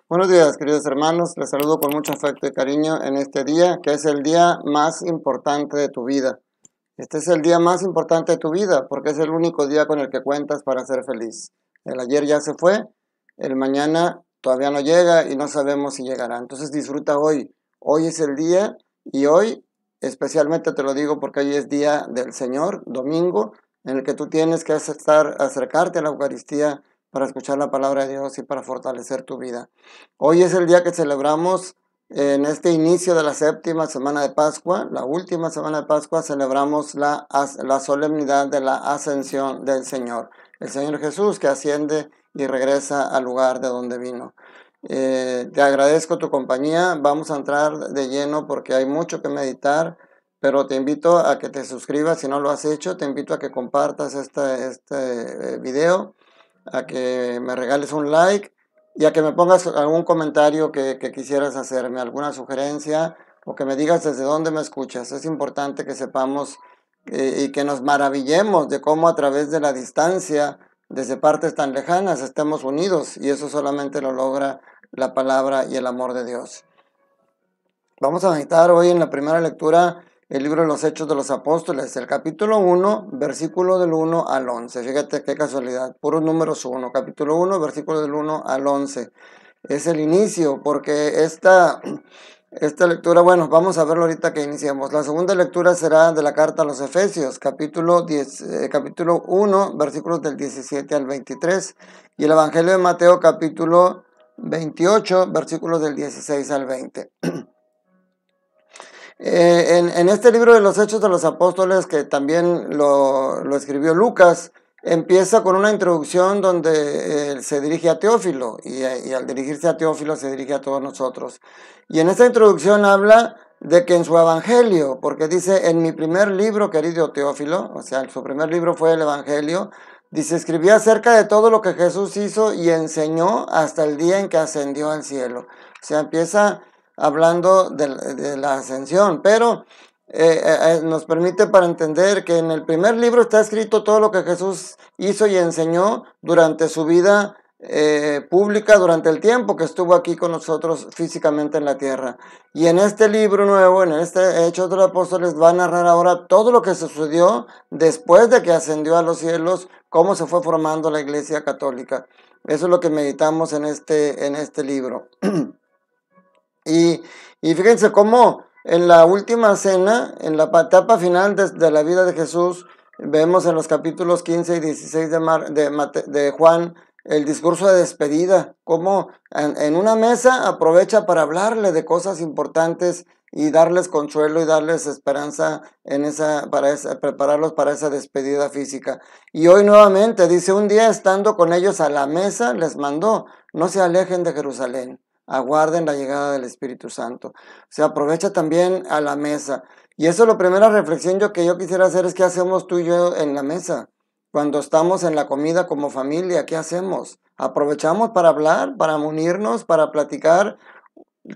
Buenos días, queridos hermanos. Les saludo con mucho afecto y cariño en este día, que es el día más importante de tu vida. Este es el día más importante de tu vida, porque es el único día con el que cuentas para ser feliz. El ayer ya se fue, el mañana todavía no llega y no sabemos si llegará. Entonces disfruta hoy. Hoy es el día y hoy, especialmente te lo digo porque hoy es día del Señor, domingo, en el que tú tienes que acercarte a la Eucaristía para escuchar la palabra de Dios y para fortalecer tu vida. Hoy es el día que celebramos en este inicio de la séptima semana de Pascua, la última semana de Pascua, celebramos la solemnidad de la ascensión del Señor. El Señor Jesús que asciende y regresa al lugar de donde vino. Te agradezco tu compañía. Vamos a entrar de lleno porque hay mucho que meditar, pero te invito a que te suscribas si no lo has hecho. Te invito a que compartas este video, a que me regales un like y a que me pongas algún comentario que quisieras hacerme, alguna sugerencia o que me digas desde dónde me escuchas. Es importante que sepamos y que nos maravillemos de cómo a través de la distancia, desde partes tan lejanas, estemos unidos, y eso solamente lo logra la palabra y el amor de Dios. Vamos a meditar hoy en la primera lectura el libro de los Hechos de los Apóstoles, el capítulo 1, versículo del 1 al 11. Fíjate qué casualidad, puros números 1, capítulo 1, versículo del 1 al 11. Es el inicio, porque esta lectura, bueno, vamos a verlo ahorita que iniciamos. La segunda lectura será de la carta a los Efesios, capítulo 1, versículos del 17 al 23, y el Evangelio de Mateo, capítulo 28, versículos del 16 al 20. En este libro de los Hechos de los Apóstoles, que también lo escribió Lucas, empieza con una introducción donde se dirige a Teófilo, y al dirigirse a Teófilo se dirige a todos nosotros. Y en esta introducción habla de que en su evangelio, porque dice, en mi primer libro, querido Teófilo, o sea, su primer libro fue el Evangelio, dice, escribí acerca de todo lo que Jesús hizo y enseñó hasta el día en que ascendió al cielo. O sea, empieza hablando de la ascensión, pero nos permite para entender que en el primer libro está escrito todo lo que Jesús hizo y enseñó durante su vida pública, durante el tiempo que estuvo aquí con nosotros físicamente en la tierra. Y en este libro nuevo, en este Hechos de los Apóstoles, va a narrar ahora todo lo que sucedió después de que ascendió a los cielos, cómo se fue formando la Iglesia Católica. Eso es lo que meditamos en este libro. Y fíjense cómo en la última cena, en la etapa final de la vida de Jesús, vemos en los capítulos 15 y 16 de Juan el discurso de despedida, cómo en una mesa aprovecha para hablarle de cosas importantes y darles consuelo y darles esperanza prepararlos para esa despedida física. Y hoy nuevamente dice, un día estando con ellos a la mesa, les mandó, no se alejen de Jerusalén, aguarden la llegada del Espíritu Santo. Se aprovecha también a la mesa. Y eso es la primera reflexión que yo quisiera hacer, es qué hacemos tú y yo en la mesa. Cuando estamos en la comida como familia, ¿qué hacemos? ¿Aprovechamos para hablar, para unirnos, para platicar?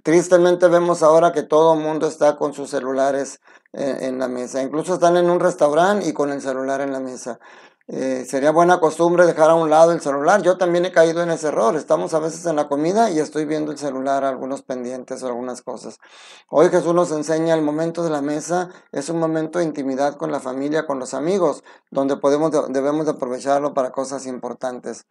Tristemente vemos ahora que todo el mundo está con sus celulares en la mesa. Incluso están en un restaurante y con el celular en la mesa. Sería buena costumbre dejar a un lado el celular. Yo también he caído en ese error. Estamos a veces en la comida y estoy viendo el celular, algunos pendientes o algunas cosas. Hoy Jesús nos enseña el momento de la mesa. Es un momento de intimidad con la familia, con los amigos, donde debemos de aprovecharlo para cosas importantes.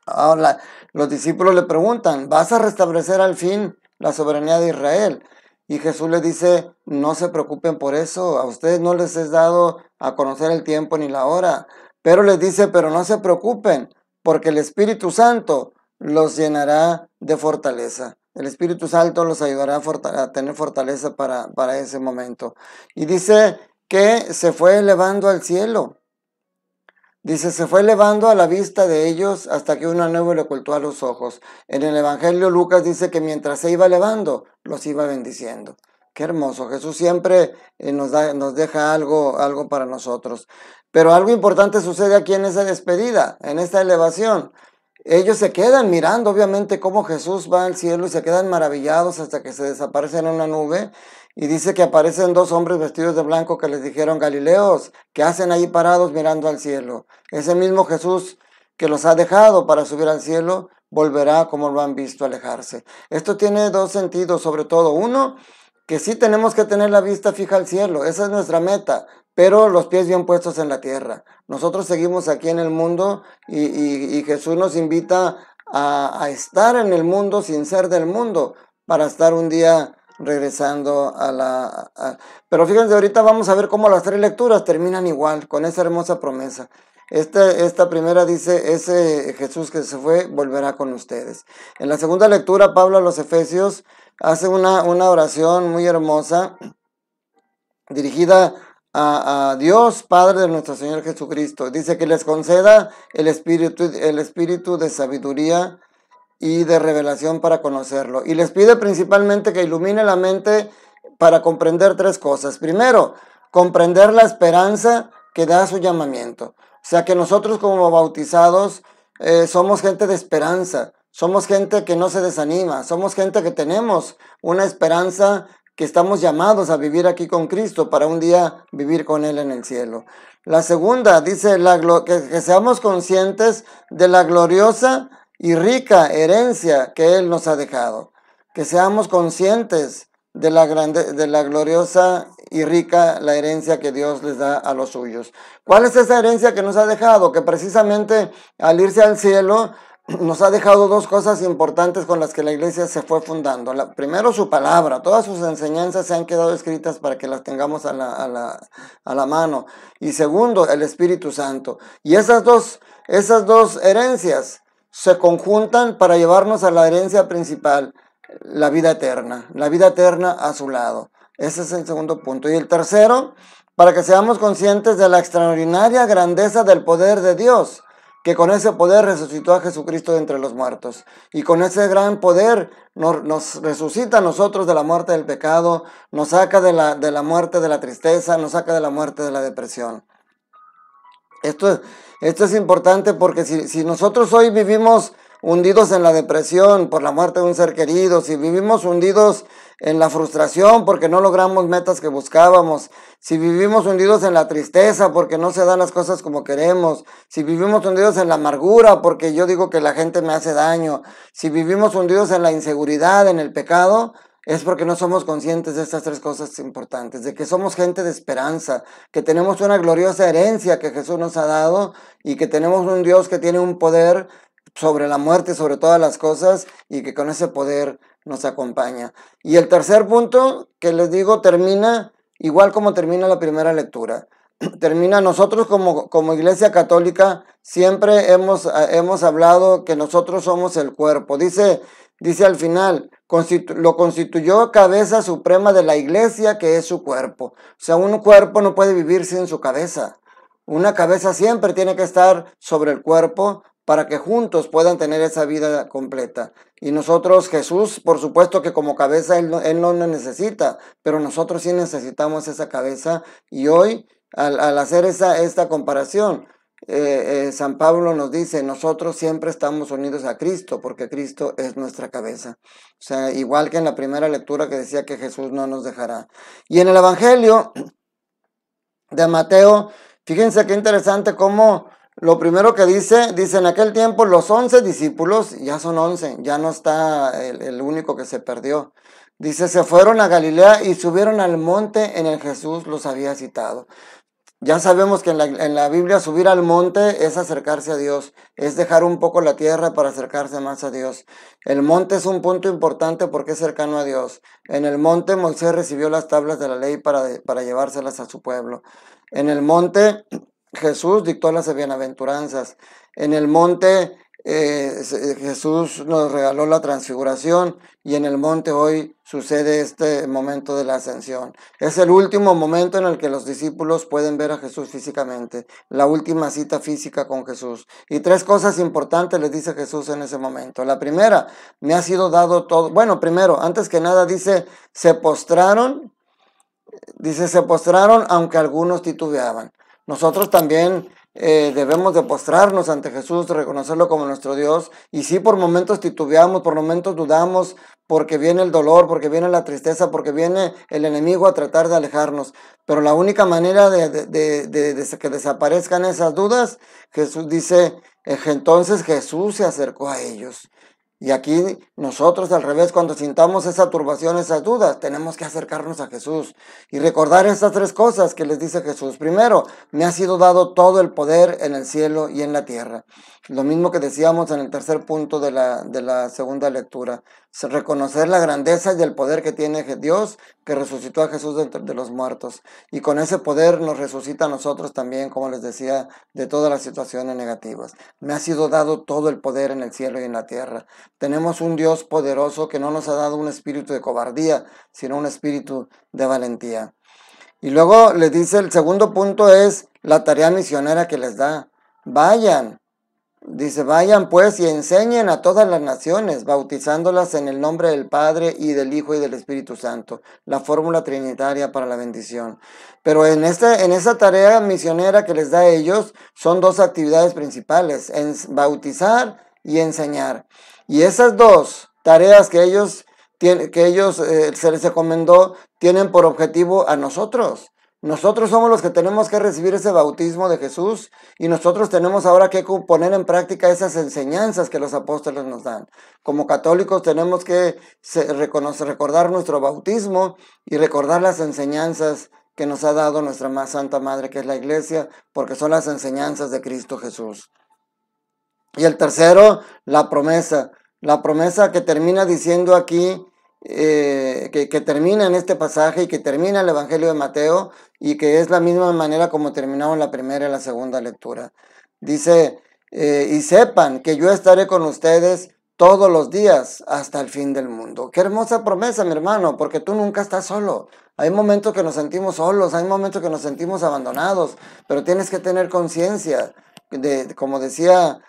Ahora, los discípulos le preguntan, ¿vas a restablecer al fin la soberanía de Israel? Y Jesús les dice, no se preocupen por eso, a ustedes no les es dado a conocer el tiempo ni la hora. Pero les dice, pero no se preocupen, porque el Espíritu Santo los llenará de fortaleza. El Espíritu Santo los ayudará a tener fortaleza para ese momento. Y dice que se fue elevando al cielo. Dice, se fue elevando a la vista de ellos hasta que una nube le ocultó a los ojos. En el Evangelio Lucas dice que mientras se iba elevando, los iba bendiciendo. Qué hermoso. Jesús siempre nos deja algo para nosotros. Pero algo importante sucede aquí en esa despedida, en esta elevación. Ellos se quedan mirando, obviamente, cómo Jesús va al cielo y se quedan maravillados hasta que se desaparece en una nube. Y dice que aparecen dos hombres vestidos de blanco que les dijeron, Galileos, ¿qué hacen ahí parados mirando al cielo? Ese mismo Jesús que los ha dejado para subir al cielo, volverá como lo han visto alejarse. Esto tiene dos sentidos, sobre todo. Uno, que sí tenemos que tener la vista fija al cielo, esa es nuestra meta, pero los pies bien puestos en la tierra. Nosotros seguimos aquí en el mundo y Jesús nos invita a estar en el mundo sin ser del mundo, para estar un día regresando pero fíjense, ahorita vamos a ver cómo las tres lecturas terminan igual, con esa hermosa promesa. Esta primera dice, ese Jesús que se fue volverá con ustedes. En la segunda lectura, Pablo a los Efesios hace una oración muy hermosa dirigida a Dios, Padre de nuestro Señor Jesucristo. Dice que les conceda el espíritu de sabiduría y de revelación para conocerlo. Y les pide principalmente que ilumine la mente para comprender tres cosas. Primero, comprender la esperanza que da su llamamiento. O sea que nosotros como bautizados somos gente de esperanza, somos gente que no se desanima, somos gente que tenemos una esperanza, que estamos llamados a vivir aquí con Cristo para un día vivir con Él en el cielo. La segunda dice que seamos conscientes de la gloriosa y rica herencia que Él nos ha dejado. Que seamos conscientes de la gloriosa y rica la herencia que Dios les da a los suyos. ¿Cuál es esa herencia que nos ha dejado? Que precisamente al irse al cielo nos ha dejado dos cosas importantes con las que la iglesia se fue fundando. Primero, su palabra. Todas sus enseñanzas se han quedado escritas para que las tengamos a la mano. Y segundo, el Espíritu Santo. Y esas dos herencias se conjuntan para llevarnos a la herencia principal, la vida eterna a su lado. Ese es el segundo punto. Y el tercero, para que seamos conscientes de la extraordinaria grandeza del poder de Dios, que con ese poder resucitó a Jesucristo de entre los muertos. Y con ese gran poder nos resucita a nosotros de la muerte del pecado, nos saca de la muerte de la tristeza, nos saca de la muerte de la depresión. Esto es importante porque si nosotros hoy vivimos hundidos en la depresión por la muerte de un ser querido, si vivimos hundidos en la frustración porque no logramos metas que buscábamos, si vivimos hundidos en la tristeza porque no se dan las cosas como queremos, si vivimos hundidos en la amargura porque yo digo que la gente me hace daño, si vivimos hundidos en la inseguridad, en el pecado, es porque no somos conscientes de estas tres cosas importantes, de que somos gente de esperanza, que tenemos una gloriosa herencia que Jesús nos ha dado y que tenemos un Dios que tiene un poder sobre la muerte, sobre todas las cosas, y que con ese poder nos acompaña. Y el tercer punto que les digo termina igual como termina la primera lectura. Termina, nosotros como Iglesia Católica siempre hemos hablado que nosotros somos el cuerpo. Dice al final, lo constituyó cabeza suprema de la Iglesia, que es su cuerpo. O sea, un cuerpo no puede vivir sin su cabeza. Una cabeza siempre tiene que estar sobre el cuerpo para que juntos puedan tener esa vida completa. Y nosotros, Jesús, por supuesto que como cabeza Él no necesita, pero nosotros sí necesitamos esa cabeza. Y hoy, al hacer esta comparación, San Pablo nos dice, nosotros siempre estamos unidos a Cristo, porque Cristo es nuestra cabeza. O sea, igual que en la primera lectura que decía que Jesús no nos dejará. Y en el Evangelio de Mateo, fíjense qué interesante cómo lo primero que dice en aquel tiempo los 11 discípulos, ya son 11, ya no está el único que se perdió. Dice, se fueron a Galilea y subieron al monte en el Jesús los había citado. Ya sabemos que en la Biblia subir al monte es acercarse a Dios, es dejar un poco la tierra para acercarse más a Dios. El monte es un punto importante porque es cercano a Dios. En el monte Moisés recibió las tablas de la ley para llevárselas a su pueblo. En el monte Jesús dictó las bienaventuranzas. En el monte Jesús nos regaló la transfiguración y en el monte hoy sucede este momento de la ascensión. Es el último momento en el que los discípulos pueden ver a Jesús físicamente, la última cita física con Jesús. Y tres cosas importantes les dice Jesús en ese momento. La primera, me ha sido dado todo. Bueno, primero, antes que nada dice, se postraron aunque algunos titubeaban. Nosotros también debemos de postrarnos ante Jesús, de reconocerlo como nuestro Dios. Y sí, por momentos titubeamos, por momentos dudamos, porque viene el dolor, porque viene la tristeza, porque viene el enemigo a tratar de alejarnos. Pero la única manera de que desaparezcan esas dudas, Jesús dice Entonces Jesús se acercó a ellos. Y aquí nosotros al revés, cuando sintamos esa turbación, esas dudas, tenemos que acercarnos a Jesús y recordar estas tres cosas que les dice Jesús. Primero, me ha sido dado todo el poder en el cielo y en la tierra. Lo mismo que decíamos en el tercer punto de la segunda lectura. Reconocer la grandeza y el poder que tiene Dios, que resucitó a Jesús de los muertos. Y con ese poder nos resucita a nosotros también, como les decía, de todas las situaciones negativas. Me ha sido dado todo el poder en el cielo y en la tierra. Tenemos un Dios poderoso que no nos ha dado un espíritu de cobardía, sino un espíritu de valentía. Y luego les dice, el segundo punto es la tarea misionera que les da. Vayan. Dice, vayan pues y enseñen a todas las naciones, bautizándolas en el nombre del Padre y del Hijo y del Espíritu Santo, la fórmula trinitaria para la bendición. Pero en esa tarea misionera que les da a ellos, son dos actividades principales, bautizar y enseñar. Y esas dos tareas que ellos se les encomendó, tienen por objetivo a nosotros. Nosotros somos los que tenemos que recibir ese bautismo de Jesús y nosotros tenemos ahora que poner en práctica esas enseñanzas que los apóstoles nos dan. Como católicos tenemos que recordar nuestro bautismo y recordar las enseñanzas que nos ha dado nuestra más santa madre, que es la Iglesia, porque son las enseñanzas de Cristo Jesús. Y el tercero, la promesa que termina diciendo aquí, que termina en este pasaje y que termina el Evangelio de Mateo y que es la misma manera como terminaron la primera y la segunda lectura. Dice, y sepan que yo estaré con ustedes todos los días hasta el fin del mundo. Qué hermosa promesa, mi hermano, porque tú nunca estás solo. Hay momentos que nos sentimos solos, hay momentos que nos sentimos abandonados, pero tienes que tener conciencia como decía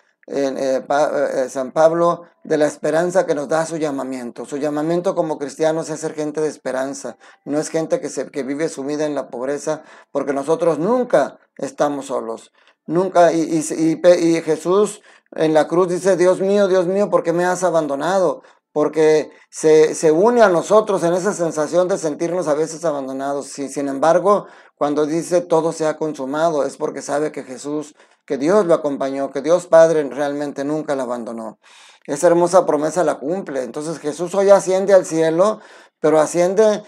San Pablo, de la esperanza que nos da su llamamiento. Su llamamiento como cristianos es ser gente de esperanza, no es gente que vive sumida en la pobreza, porque nosotros nunca estamos solos. Nunca, y Jesús en la cruz dice, Dios mío, ¿por qué me has abandonado? Porque se une a nosotros en esa sensación de sentirnos a veces abandonados. Sin embargo, cuando dice todo se ha consumado, es porque sabe que Dios lo acompañó, que Dios Padre realmente nunca lo abandonó. Esa hermosa promesa la cumple. Entonces Jesús hoy asciende al cielo, pero asciende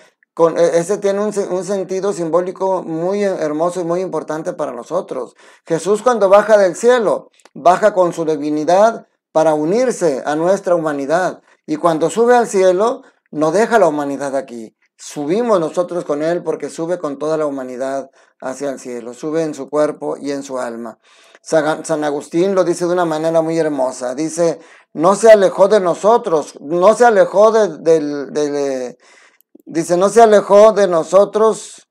ese tiene un sentido simbólico muy hermoso y muy importante para nosotros. Jesús cuando baja del cielo, baja con su divinidad para unirse a nuestra humanidad. Y cuando sube al cielo, no deja la humanidad aquí. Subimos nosotros con Él porque sube con toda la humanidad hacia el cielo. Sube en su cuerpo y en su alma. San Agustín lo dice de una manera muy hermosa. Dice, no se alejó de nosotros, no se alejó dice, no se alejó de nosotros,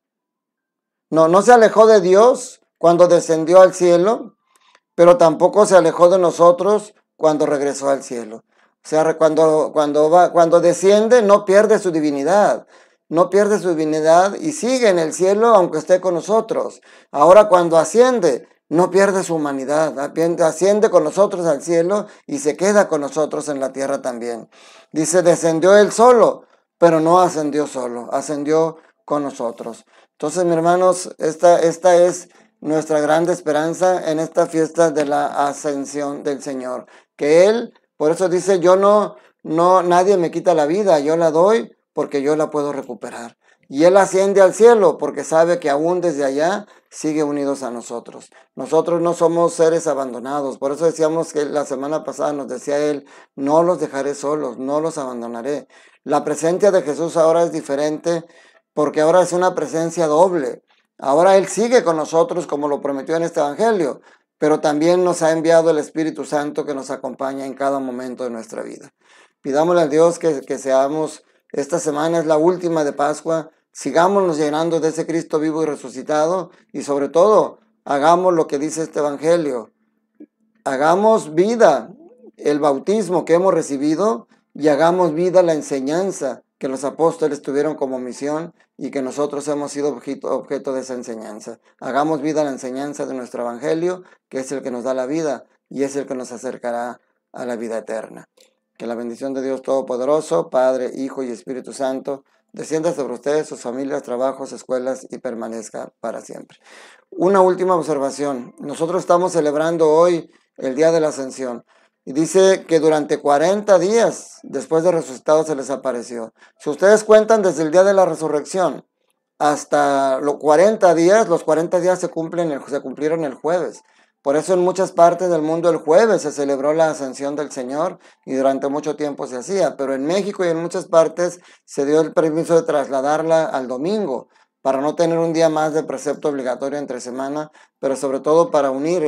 no se alejó de Dios cuando descendió al cielo, pero tampoco se alejó de nosotros cuando regresó al cielo. O sea, cuando desciende no pierde su divinidad. No pierde su divinidad y sigue en el cielo aunque esté con nosotros. Ahora cuando asciende, no pierde su humanidad. Asciende con nosotros al cielo y se queda con nosotros en la tierra también. Dice, descendió él solo, pero no ascendió solo, ascendió con nosotros. Entonces, mis hermanos, esta es nuestra grande esperanza en esta fiesta de la ascensión del Señor. Que Él, por eso dice, nadie me quita la vida, yo la doy porque yo la puedo recuperar. Y Él asciende al cielo porque sabe que aún desde allá sigue unidos a nosotros. Nosotros no somos seres abandonados. Por eso decíamos que la semana pasada nos decía Él, no los dejaré solos, no los abandonaré. La presencia de Jesús ahora es diferente porque ahora es una presencia doble. Ahora Él sigue con nosotros como lo prometió en este Evangelio, pero también nos ha enviado el Espíritu Santo que nos acompaña en cada momento de nuestra vida. Pidámosle a Dios que seamos, esta semana es la última de Pascua, sigámonos llenando de ese Cristo vivo y resucitado y sobre todo, hagamos lo que dice este Evangelio. Hagamos vida el bautismo que hemos recibido y hagamos vida la enseñanza que los apóstoles tuvieron como misión y que nosotros hemos sido objeto de esa enseñanza. Hagamos vida la enseñanza de nuestro Evangelio, que es el que nos da la vida y es el que nos acercará a la vida eterna. Que la bendición de Dios Todopoderoso, Padre, Hijo y Espíritu Santo, descienda sobre ustedes, sus familias, trabajos, escuelas y permanezca para siempre. Una última observación. Nosotros estamos celebrando hoy el día de la ascensión. Y dice que durante 40 días después de resucitado se les apareció. Si ustedes cuentan desde el día de la resurrección hasta los 40 días, los 40 días se cumplieron el jueves. Por eso en muchas partes del mundo el jueves se celebró la ascensión del Señor y durante mucho tiempo se hacía, pero en México y en muchas partes se dio el permiso de trasladarla al domingo para no tener un día más de precepto obligatorio entre semana, pero sobre todo para unir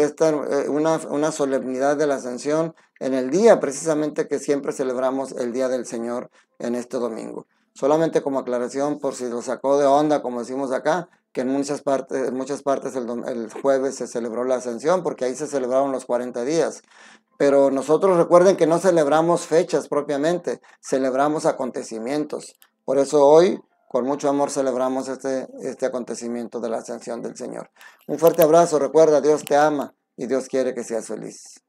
una solemnidad de la ascensión en el día precisamente que siempre celebramos el Día del Señor en este domingo. Solamente como aclaración, por si lo sacó de onda, como decimos acá, que en muchas partes el jueves se celebró la ascensión, porque ahí se celebraron los 40 días. Pero nosotros recuerden que no celebramos fechas propiamente, celebramos acontecimientos. Por eso hoy, con mucho amor, celebramos este acontecimiento de la ascensión del Señor. Un fuerte abrazo, recuerda, Dios te ama y Dios quiere que seas feliz.